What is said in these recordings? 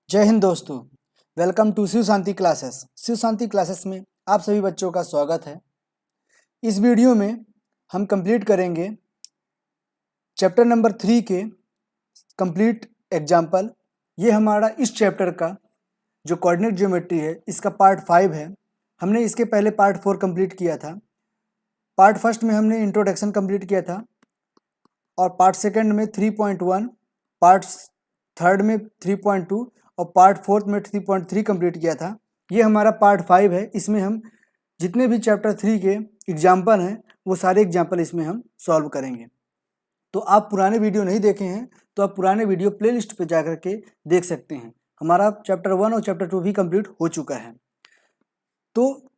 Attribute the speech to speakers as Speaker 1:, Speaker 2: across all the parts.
Speaker 1: जय हिंद दोस्तों। Welcome to Shiv Shanti classes. Shiv Shanti classes में आप सभी बच्चों का स्वागत है। इस वीडियो में हम कंप्लीट करेंगे चैप्टर नंबर 3 के कंप्लीट एग्जाम्पल। ये हमारा इस चैप्टर का जो कोऑर्डिनेट ज्योमेट्री है इसका पार्ट 5 है। हमने इसके पहले पार्ट 4 कंप्लीट किया था। पार्ट फर्स्ट में हमने इंट्रोडक्शन कंप्लीट किया था और पार्ट सेकंड में 3.1, पार्ट थर्ड में 3.2 और पार्ट फोर्थ में 3.3 कंप्लीट किया था। ये हमारा पार्ट 5 है। इसमें हम जितने भी चैप्टर 3 के एग्जाम्पल हैं वो सारे एग्जाम्पल इसमें हम सॉल्व करेंगे। तो आप पुराने वीडियो नहीं देखे हैं तो आप पुराने वीडियो प्लेलिस्ट पे जा कर के देख सकते हैं। हमारा चैप्टर 1 और चैप्टर 2 भी कंप्लीट हो चुका है। तो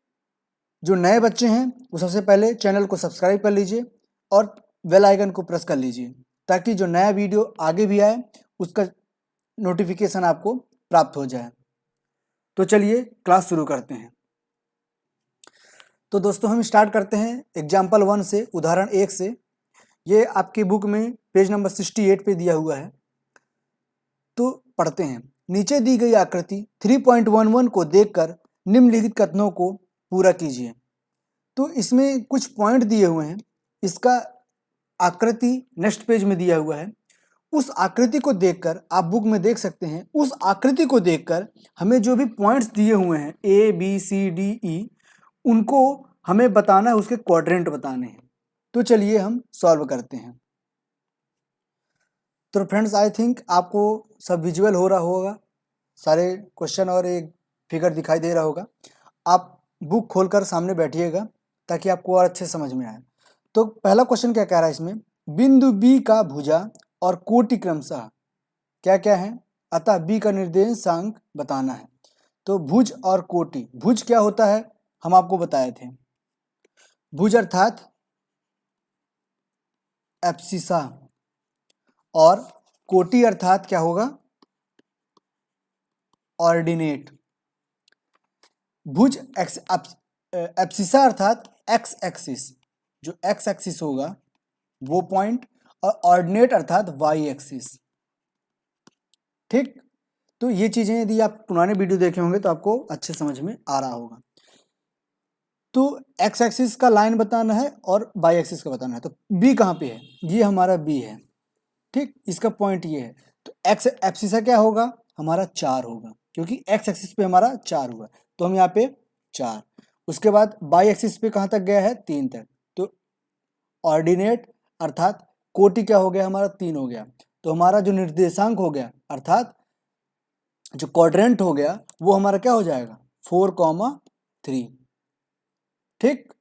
Speaker 1: जो नए बच्चे हैं वो सबसे पहले चैनल को सब्सक्राइब कर लीजिए और बेल आइकन को प्रेस कर लीजिए ताकि जो नया वीडियो आगे भी आए उसका नोटिफिकेशन आपको प्राप्त हो जाए। तो चलिए क्लास शुरू करते हैं। तो दोस्तों हम स्टार्ट करते हैं एग्जाम्पल 1 से, उदाहरण 1 से। ये आपकी बुक में पेज नंबर 68 पे दिया हुआ है। तो पढ़ते हैं। नीचे दी गई आकृति 3.11 को देखकर निम्नलिखित कथनों को पूरा कीजिए। तो इसमें कुछ पॉइंट दिए हुए हैं। इसका आकृति नेक्स्ट पेज में दिया हुआ है। उस आकृति को देखकर आप बुक में देख सकते हैं। उस आकृति को देखकर हमें जो भी पॉइंट्स दिए हुए हैं A, B, C, D, E उनको हमें बताना है, उसके क्वाड्रेंट बताने हैं। तो चलिए हम सॉल्व करते हैं। तो फ्रेंड्स आई थिंक आपको सब विजुअल हो रहा होगा, सारे क्वेश्चन और एक फिगर दिखाई दे रहा होगा। आप बुक खोलकर सामने बैठिएगा ताकि आपको और अच्छे समझ में आए। तो पहला क्वेश्चन क्या कह रहा है इसमें, बिंदु B का भुजा और कोटि क्रमशः क्या क्या है, अतः B का निर्देशांक बताना है। तो भुज और कोटि, भुज क्या होता है हम आपको बताए थे। भुज अर्थात एब्सिसा और कोटि अर्थात क्या होगा, ऑर्डिनेट। भुज एब्सिसा अर्थात एक्स एक्सिस, जो एक्स एक्सिस होगा वो पॉइंट, और ऑर्डिनेट अर्थात वाई एक्सिस। ठीक, तो ये चीजें यदि आप पुराने वीडियो देखे होंगे तो आपको अच्छे समझ में आ रहा होगा। तो एक्स एक्सिस का लाइन बताना है और वाई एक्सिस का बताना है। तो बी कहाँ पे है, ये हमारा बी है। ठीक, इसका पॉइंट ये है। तो एक्स एब्सिसा क्या होगा, हमारा 4 होगा, क्योंकि एक्स एक्सिस पे हमारा 4 हुआ। तो हम यहाँ पे 4। उसके बाद वाई एक्सिस पे कहाँ तक गया है, 3 तक। तो ऑर्डिनेट अर्थात कोटि क्या हो गया, हमारा 3 हो गया। तो हमारा जो निर्देशांक हो गया अर्थात जो क्वाड्रेंट हो गया वो हमारा क्या हो जाएगा, 4,3। ठीक,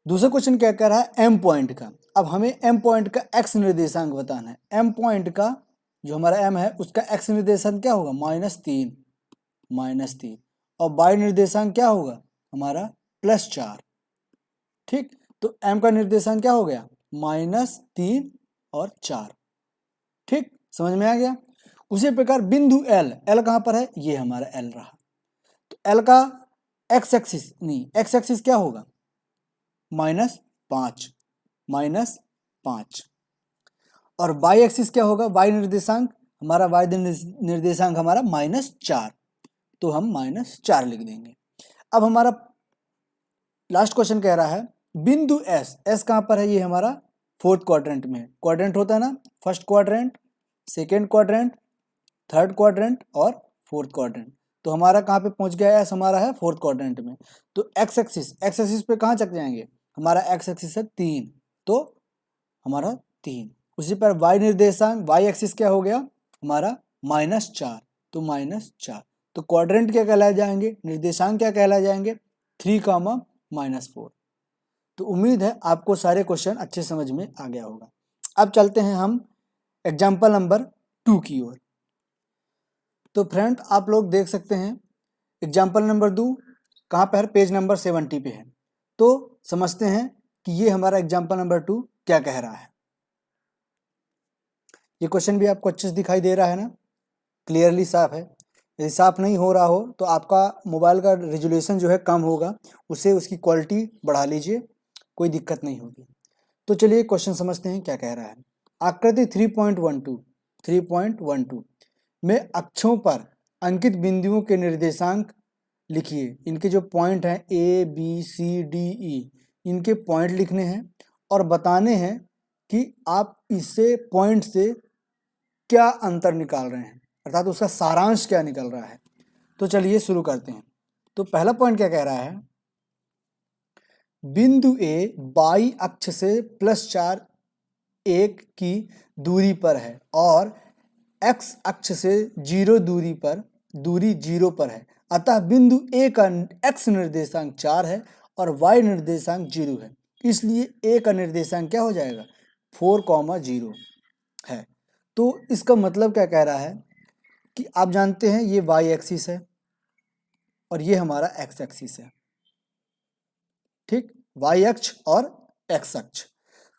Speaker 1: दूसरा क्वेश्चन क्या कह रहा है, एम पॉइंट का। अब हमें एम पॉइंट का एक्स निर्देशांक बताना है। एम पॉइंट का जो हमारा एम है उसका एक्स निर्देशांक क्या होगा, -3 और वाई निर्देशांक क्या होगा हमारा +4। ठीक, तो एम का निर्देशांक क्या हो गया, -3 और 4। ठीक, समझ में आ गया। उसी प्रकार बिंदु एल, एल कहाँ पर है, ये हमारा एल रहा। तो एल का एक्स एक्सिस नहीं, एक्स एक्सिस क्या होगा, -5 और वाई एक्सिस क्या होगा, वाई निर्देशांक हमारा, वाई निर्देशांक हमारा -4। तो हम -4 लिख देंगे। अब हमारा लास्ट क्वेश्चन कह रहा है बिंदु एस, एस कहाँ पर है, ये हमारा फोर्थ क्वाड्रेंट में है। क्वाड्रेंट होता है ना, first quadrant, second quadrant, third quadrant और फोर्थ क्वाड्रेंट। तो हमारा कहाँ पे पहुंच गया, एस हमारा है फोर्थ क्वाड्रेंट में। तो एक्स एक्सिस पे कहाँ चक जाएंगे, हमारा एक्स एक्सिस है 3, तो हमारा 3। उसी पर वाई निर्देशांक, वाई एक्सिस क्या हो गया हमारा -4, तो -4। तो क्वाड्रेंट क्या कहलाए जाएंगे, निर्देशांक क्या कहलाए जाएंगे, 3,-4। तो उम्मीद है आपको सारे क्वेश्चन अच्छे समझ में आ गया होगा। अब चलते हैं हम एग्जाम्पल नंबर 2 की ओर। तो फ्रेंड आप लोग देख सकते हैं एग्जाम्पल नंबर 2 कहाँ पर है, पेज नंबर 70 पे है। तो समझते हैं कि ये हमारा एग्जाम्पल नंबर 2 क्या कह रहा है। ये क्वेश्चन भी आपको अच्छे से दिखाई दे रहा है ना, क्लियरली साफ है। यदि साफ नहीं हो रहा हो तो आपका मोबाइल का रेजोल्यूशन जो है कम होगा, उसे उसकी क्वालिटी बढ़ा लीजिए, कोई दिक्कत नहीं होगी। तो चलिए क्वेश्चन समझते हैं क्या कह रहा है। आकृति 3.12 में अक्षों पर अंकित बिंदुओं के निर्देशांक लिखिए। इनके जो पॉइंट हैं ABCDE, इनके पॉइंट लिखने हैं और बताने हैं कि आप इससे पॉइंट से क्या अंतर निकाल रहे हैं, अर्थात उसका सारांश क्या निकल रहा है। तो चलिए शुरू करते हैं। तो पहला पॉइंट क्या कह रहा है, बिंदु A बाई अक्ष से +4 1 की दूरी पर है और x अक्ष से 0 दूरी 0 पर है, अतः बिंदु A का x निर्देशांक 4 है और y निर्देशांक 0 है, इसलिए A का निर्देशांक क्या हो जाएगा 4,0 है। तो इसका मतलब क्या कह रहा है कि आप जानते हैं ये y एक्सिस है और ये हमारा x एक्सिस है, ठीक, y अक्ष और x अक्ष।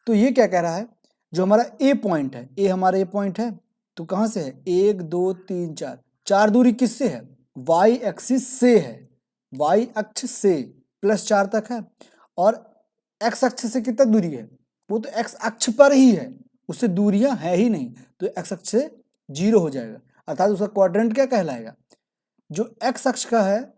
Speaker 1: तो ये क्या कह रहा है, जो हमारा A पॉइंट है, A हमारा A पॉइंट है, तो कहाँ से है 1 2 3 4, 4 दूरी किससे है, y एक्सिस से है, y अक्ष से +4 तक है और x अक्ष से कितना दूरी है, वो तो x अक्ष पर ही है, उससे दूरियां है ही नहीं, तो x अक्ष से 0 हो जाएगा, अर्थात उसका क्वाड्रेंट क्या कहलाएगा, जो x अक्ष का है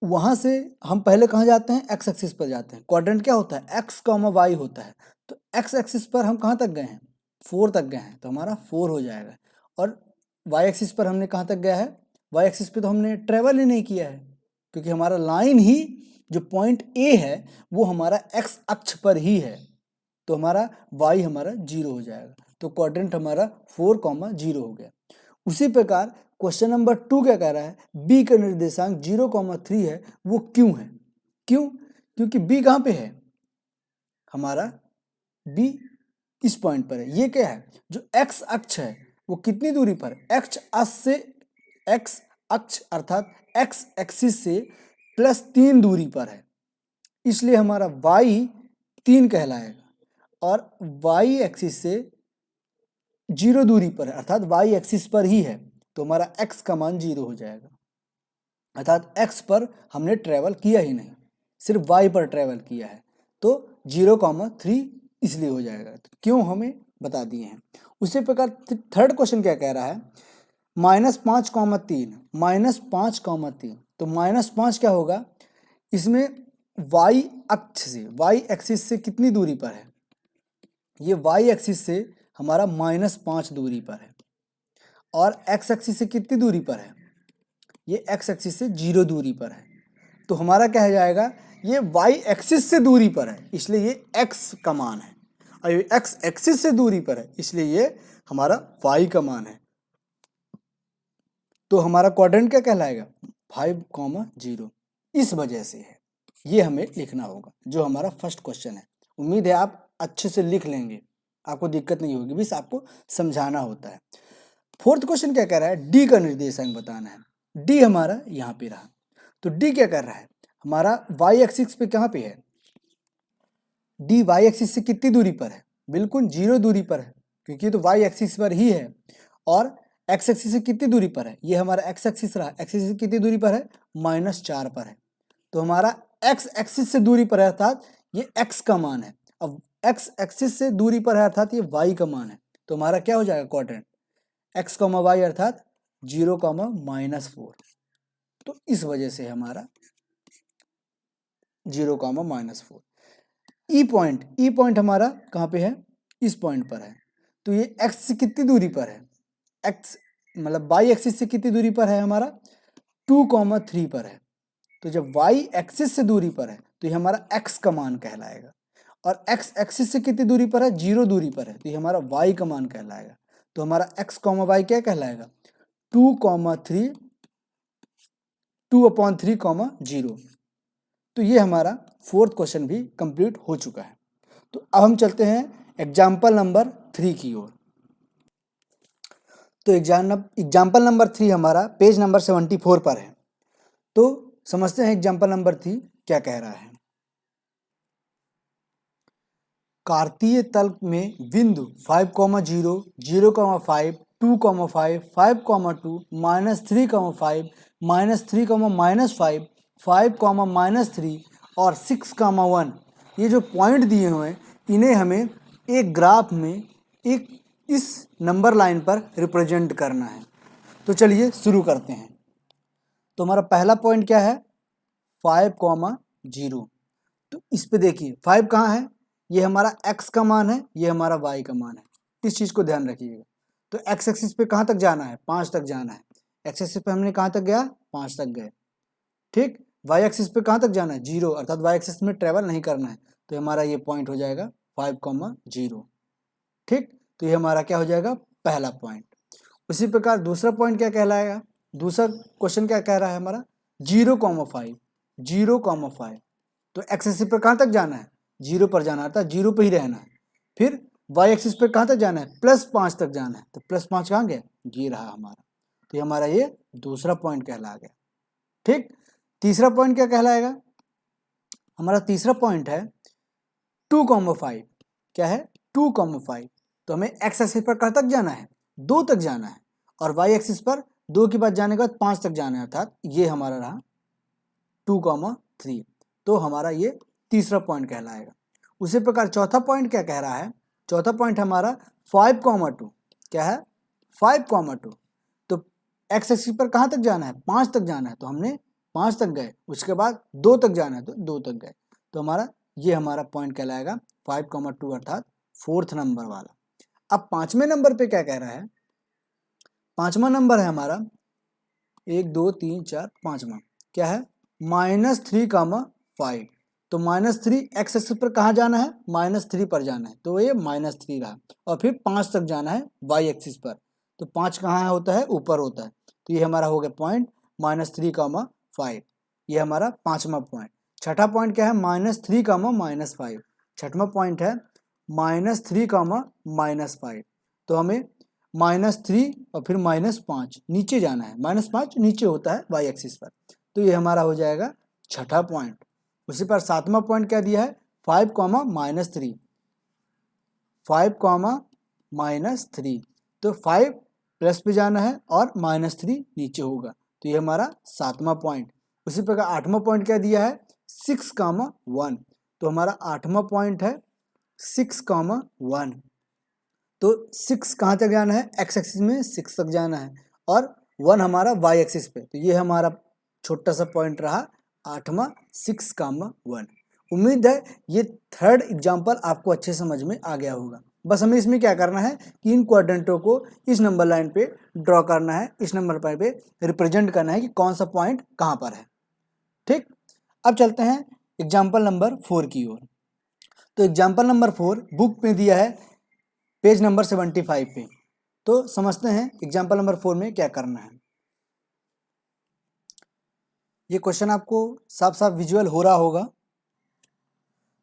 Speaker 1: वहां से हम पहले कहाँ जाते हैं, x एक्सिस पर जाते हैं। क्वाड्रेंट क्या होता है, x, y होता है, तो x एक्सिस पर हम कहाँ तक गए हैं 4 तक गए हैं, तो हमारा 4 हो जाएगा। और y एक्सिस पर हमने कहाँ तक गया है, y एक्सिस पे तो हमने ट्रेवल ही नहीं किया है, क्योंकि हमारा लाइन ही जो पॉइंट A है वो हमारा x अक्ष पर ही है, तो हमारा y हमारा 0 हो जाएगा, तो क्वाड्रेंट हमारा 4,0 हो गया। उसी प्रकार क्वेश्चन नंबर 2 क्या कह रहा है, B का निर्देशांक 0,3 है, वो क्यों है, क्यों, क्योंकि B कहाँ पे है, हमारा B इस पॉइंट पर है। ये क्या है, जो x अक्ष है वो कितनी दूरी पर, x अक्ष अर्थात x एक्सिस से +3 दूरी पर है, इसलिए हमारा y 3 कहलाएगा और y एक्सिस से 0 दूरी पर है, अर्थात y एक्सिस पर ही है, तो हमारा x का मान 0 हो जाएगा, अर्थात x पर हमने ट्रेवल किया ही नहीं, सिर्फ y पर ट्रेवल किया है, तो 0,3 इसलिए हो जाएगा। तो क्यों हमें बता दिए हैं। उसी प्रकार थर्ड क्वेश्चन क्या कह रहा है, -5,3 -5,3, तो -5 क्या होगा, इसमें y अक्ष से, y एक्सिस से कितनी दूरी पर है, ये y एक्सिस से हमारा -5 दूरी पर है और x एक्सिस से कितनी दूरी पर है, ये x एक्सिस से 0 दूरी पर है, तो हमारा क्या हो जाएगा, ये y एक्सिस से दूरी पर है, इसलिए ये x का मान है, और ये x एक्सिस से दूरी पर है, इसलिए ये हमारा y का मान है, तो हमारा क्वाड्रेंट क्या कहलाएगा 5,0, इस वजह से है, ये हमें लिखना होगा, जो हमारा फर्स्ट क्वेश्चन है। उम्मीद है आप अच्छे से लिख लेंगे, आपको दिक्कत नहीं होगी, बस आपको समझाना होता है। फोर्थ क्वेश्चन क्या कह रहा है, डी का निर्देशांक बताना है। डी हमारा यहाँ पे रहा, तो डी क्या कर रहा है, हमारा y एक्सिस पे कहाँ पे है, डी y एक्सिस से कितनी दूरी पर है, बिल्कुल 0 दूरी पर है, क्योंकि तो y एक्सिस पर ही है, और x एक्सिस से कितनी दूरी पर है, ये हमारा x एक्सिस रहा, x एक्सिस से कितनी दूरी पर है, -4 पर है, तो हमारा x एक्सिस से दूरी पर है, अर्थात ये x का मान है, अब x एक्सिस से दूरी पर है अर्थात ये y का मान है, तो हमारा क्या हो जाएगा क्वाड्रेंट x, y अर्थात 0, -4, तो इस वजह से हमारा 0, -4। ई पॉइंट हमारा कहाँ पे है, इस पॉइंट पर है, तो ये x से कितनी दूरी पर है, x मतलब y एक्सिस से कितनी दूरी पर है, हमारा 2,3 पर है, तो जब y एक्सिस से दूरी पर है तो ये हमारा x का मान कहलाएगा, और x एक्सिस से कितनी दूरी पर है, 0 दूरी पर है, तो ये हमारा y का मान कहलाएगा, तो हमारा x, y क्या कहलाएगा 2,3 2/3, 0। तो ये हमारा फोर्थ क्वेश्चन भी कंप्लीट हो चुका है। तो अब हम चलते हैं एग्जाम्पल नंबर 3 की ओर। तो एग्जाम्पल नंबर 3 हमारा पेज नंबर 74 पर है। तो समझते हैं एग्जाम्पल नंबर 3 क्या कह रहा है। कार्तीय तल में बिंदु 5,0, 0,5, 2,5, 5,2, -3,5, -3, -5, 5, और 6,1 ये जो पॉइंट दिए हुए हैं इन्हें हमें एक ग्राफ में एक इस नंबर लाइन पर रिप्रेजेंट करना है। तो चलिए शुरू करते हैं। तो हमारा पहला पॉइंट क्या है, 5,0। तो इस पे देखिए 5 कहाँ है, ये हमारा x का मान है, ये हमारा y का मान है। इस चीज़ को ध्यान रखिएगा। तो x एक्सिस पे कहाँ तक जाना है, 5 तक जाना है। x एक्सिस पे हमने कहाँ तक गया, 5 तक गए। ठीक, y एक्सिस पे कहाँ तक जाना है, 0, अर्थात y एक्सिस में ट्रेवल नहीं करना है। तो हमारा ये पॉइंट हो जाएगा 5,0। ठीक, तो ये हमारा क्या हो जाएगा, पहला पॉइंट। उसी प्रकार दूसरा पॉइंट क्या कहलाएगा, दूसरा क्वेश्चन क्या कह रहा है हमारा, 0,5। 0,5 तो x एक्सिस पर कहाँ तक जाना है, 0 पर जाना है, 0 पर ही रहना है। फिर y एक्सिस पर कहाँ तक जाना है, +5 तक जाना है। तो +5 कहाँ गया, ये रहा हमारा। तो ये हमारा ये दूसरा पॉइंट कहला गया। ठीक, तीसरा पॉइंट क्या कहलाएगा, हमारा तीसरा पॉइंट है 2,5। क्या है, 2,5। तो हमें x एक्सिस पर कहाँ तक जाना है, 2 तक जाना है, और y एक्सिस पर 2 के बाद जाने के बाद 5 तक जाना है, अर्थात ये हमारा रहा 2,3। तो हमारा ये तीसरा पॉइंट कहलाएगा। उसी प्रकार चौथा पॉइंट क्या कह रहा है, चौथा पॉइंट हमारा 5,2। क्या है, 5,2। तो x एक्सिस पर कहाँ तक जाना है, 5 तक जाना है। तो हमने 5 तक गए, उसके बाद 2 तक जाना है, तो 2 तक गए। तो हमारा ये हमारा पॉइंट कहलाएगा 5,2, अर्थात 4th नंबर वाला। अब 5वें नंबर पे क्या कह रहा है, 5वां नंबर है हमारा 1 2 3 4 5वां, क्या है, -3,5। तो -3 x एक्सिस पर कहाँ जाना है, -3 पर जाना है। तो ये -3 रहा, और फिर 5 तक जाना है y एक्सिस पर। तो 5 कहाँ होता है, ऊपर होता है। तो ये हमारा हो गया पॉइंट -3,5। ये हमारा 5वां पॉइंट। छठा पॉइंट क्या है, -3,-5। छठवां पॉइंट है -3,-5। तो हमें -3 और फिर -5 नीचे जाना है, -5 नीचे होता है y एक्सिस पर। तो ये हमारा हो जाएगा छठा पॉइंट। उसी पर सातवां पॉइंट क्या दिया है, 5,-3। 5,-3। तो 5 प्लस पे जाना है और -3 नीचे होगा। तो ये हमारा सातवां पॉइंट। उसी प्रकार आठवां पॉइंट क्या दिया है, 6,1। तो हमारा आठवां पॉइंट है 6,1। तो 6 कहाँ तक जाना है, x एक्सिस में 6 तक जाना है, और 1 हमारा y एक्सिस पे। तो ये हमारा छोटा सा पॉइंट रहा, आठवां 6,1। उम्मीद है ये थर्ड एग्जाम्पल आपको अच्छे समझ में आ गया होगा। बस हमें इसमें क्या करना है कि इन क्वाड्रेंटों को इस नंबर लाइन पे ड्रॉ करना है, इस नंबर लाइन पे रिप्रेजेंट करना है कि कौन सा पॉइंट कहाँ पर है। ठीक, अब चलते हैं एग्जाम्पल नंबर 4 की ओर। तो एग्जाम्पल नंबर 4 बुक में दिया है पेज नंबर 75 पे। तो समझते हैं एग्जाम्पल नंबर 4 में क्या करना है। ये क्वेश्चन आपको साफ साफ विजुअल हो रहा होगा।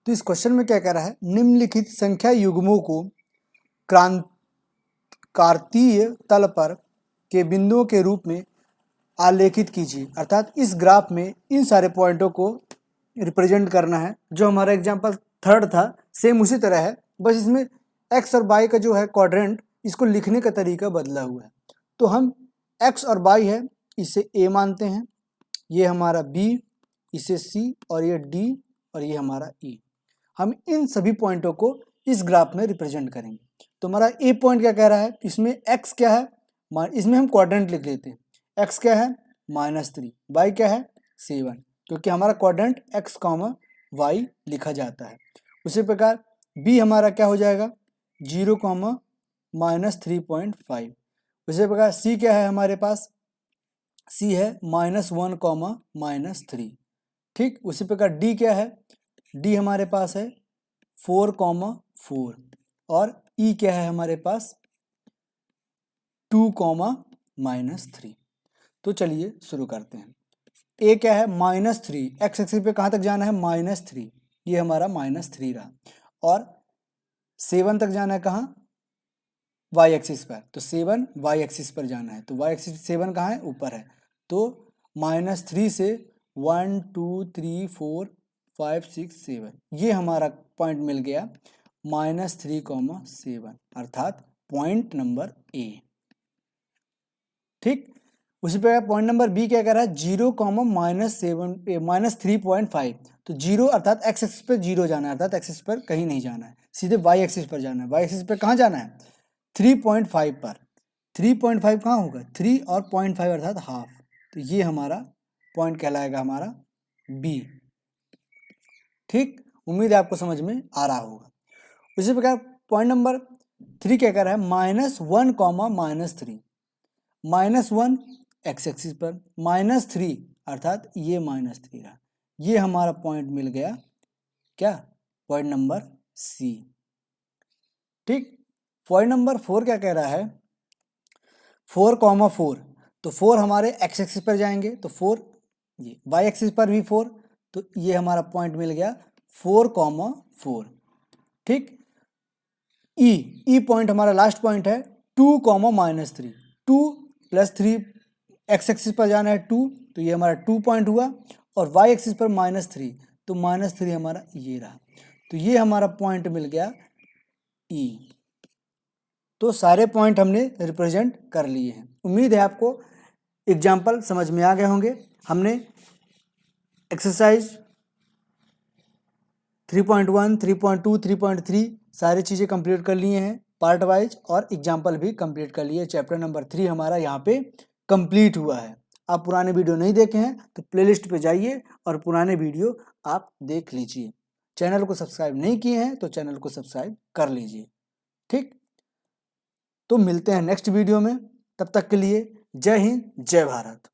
Speaker 1: तो इस क्वेश्चन में क्या कह रहा है, निम्नलिखित संख्या युग्मों को कार्तीय तल पर के बिंदुओं के रूप में आलेखित कीजिए। अर्थात इस ग्राफ में इन सारे पॉइंटों को रिप्रेजेंट करना है। जो हमारा एग्जाम्पल थर्ड था सेम उसी तरह है, बस इसमें x और y का जो है क्वाड्रेंट, इसको लिखने का तरीका बदला हुआ है। तो हम x और y है इसे a मानते हैं, ये हमारा b, इसे c, और ये d, और ये हमारा e। हम इन सभी पॉइंटों को इस ग्राफ में रिप्रेजेंट करेंगे। तो हमारा ए पॉइंट क्या कह रहा है, इसमें x क्या है, इसमें हम क्वाड्रेंट लिख लेते हैं। x क्या है, -3, y क्या है, 7, क्योंकि हमारा क्वाड्रेंट x, y लिखा जाता है। उसी प्रकार b हमारा क्या हो जाएगा, 0, -3.5। उसी प्रकार c क्या है हमारे पास, c है -1, -3। ठीक, उसी प्रकार d क्या है, d हमारे पास है 4, 4, और e क्या है हमारे पास 2, -3। तो चलिए शुरू करते हैं। a क्या है, -3, x एक्सिस पे कहाँ तक जाना है, -3, ये हमारा -3 रहा, और 7 तक जाना है कहाँ, y एक्सिस पर। तो 7 y एक्सिस पर जाना है। तो y एक्सिस 7 कहाँ है, ऊपर है। तो -3 से 1 2 3 4 5 6 7, ये हमारा पॉइंट मिल गया -3, 7, अर्थात पॉइंट नंबर ए। ठीक, उसी प्रकार पॉइंट नंबर बी क्या कह रहा है, 0, -3.5। तो 0 अर्थात x एक्सिस पर 0 जाना है, अर्थात एक्सिस पर कहीं नहीं जाना है, सीधे y एक्सिस पर जाना है। y एक्सिस पर कहाँ जाना है, 3.5 पर। 3.5 कहाँ होगा, 3 और 0.5 अर्थात हाफ, तो ये हमारा पॉइंट कहलाएगा हमारा बी। ठीक, उम्मीद है आपको समझ में आ रहा होगा। उसी प्रकार पॉइंट नंबर 3 क्या कह रहा है, -1, -3। -1 एक्स एक्सिस पर, -3 अर्थात ये -3 रहा, ये हमारा पॉइंट मिल गया क्या, पॉइंट नंबर सी। ठीक, पॉइंट नंबर 4 क्या कह रहा है, 4, तो 4 हमारे एक्स एक्सिस पर जाएंगे, तो 4 ये वाई एक्सिस पर भी 4, तो ये हमारा पॉइंट मिल गया 4, ठीक। ई पॉइंट हमारा लास्ट पॉइंट है 2, -3। 2 + 3 एक्स एक्सिस पर जाना है 2, तो ये हमारा 2 पॉइंट हुआ, और वाई एक्सिस पर -3, तो -3 हमारा ये रहा, तो ये हमारा पॉइंट मिल गया ई। तो सारे पॉइंट हमने रिप्रेजेंट कर लिए हैं। उम्मीद है आपको एग्जाम्पल समझ में आ गए होंगे। हमने एक्सरसाइज 3.1, 3.2, 3.3 सारी चीज़ें कंप्लीट कर लिए हैं पार्ट वाइज, और एग्जाम्पल भी कंप्लीट कर लिए। चैप्टर नंबर 3 हमारा यहाँ पे कंप्लीट हुआ है। आप पुराने वीडियो नहीं देखे हैं तो प्लेलिस्ट पे जाइए और पुराने वीडियो आप देख लीजिए। चैनल को सब्सक्राइब नहीं किए हैं तो चैनल को सब्सक्राइब कर लीजिए। ठीक, तो मिलते हैं नेक्स्ट वीडियो में, तब तक के लिए जय हिंद, जय भारत।